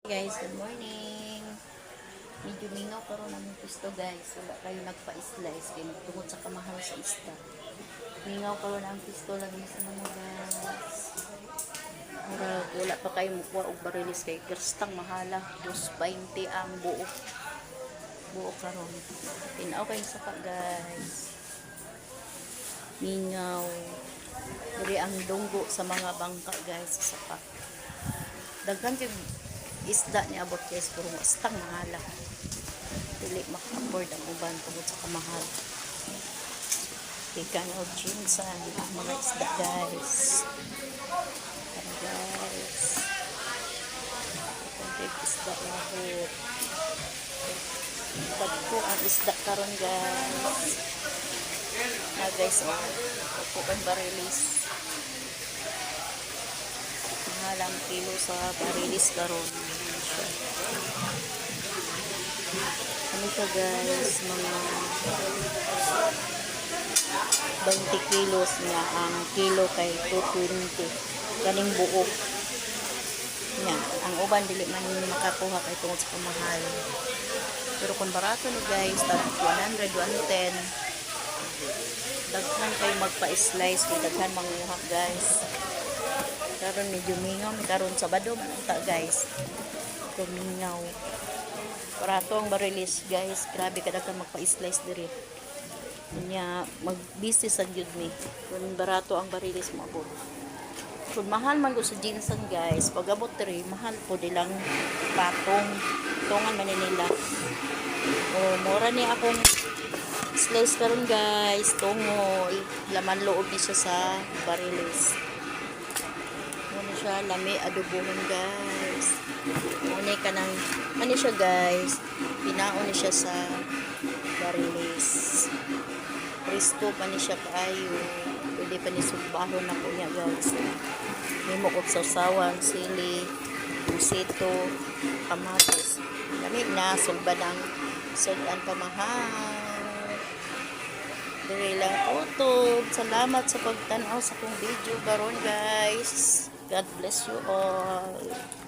Guys, good morning. Medyo mingaw karon ang pisto guys. Wala kayo nagpa-slice kaya tungod sa kamahal sa isda. Mingaw karon ang pisto lagi sa mga guys. Wala pa kayo mukuha og barilis kay kerstang mahala. 2.20 ang buo. Buo karon. Tinaw kayo sa guys. Mingaw. Diri ang dunggo sa mga bangka guys sa sapa. Daghan kay isda ni abot guys pero astang mahala dili maka-afford ang uban tungod sa kamahal ikan o chinsa ang mga isda guys itong isda labot tagpo ang isda karon guys guys upo kang barilis halang kilo sa barilis karon ano ka guys mga 20 kilos nga ang kilo kay 220 galing buo nya ang uban dili man makakuha kay tungod sa kamahal pero kung barato ni guys tag 100 110 daghan kay magpa-slice kay daghan manguha guys karon medyo mingaw karon Sabado man unta guys mingaw barato ang barilis guys grabe kada ka magpa-slice diri nya mag-busy sa gyud ni kung barato ang barilis mo abot kung mahal man gusto ginsan guys pag abot diri mahal po dilang patong tungan man nila mura ni akong slice karon guys tungol laman loob ni siya sa barilis siya lami adobohon guys muna ka ng ano siya guys pinaon siya sa barilis presto pa ni siya kaayo pwede pa ni sugbahon na po niya guys limo ko sausawan sili pusito kamatis lami na sulba ng sudan pamahal diri lang utog salamat sa pagtanaw sa kong video karon guys. God bless you all.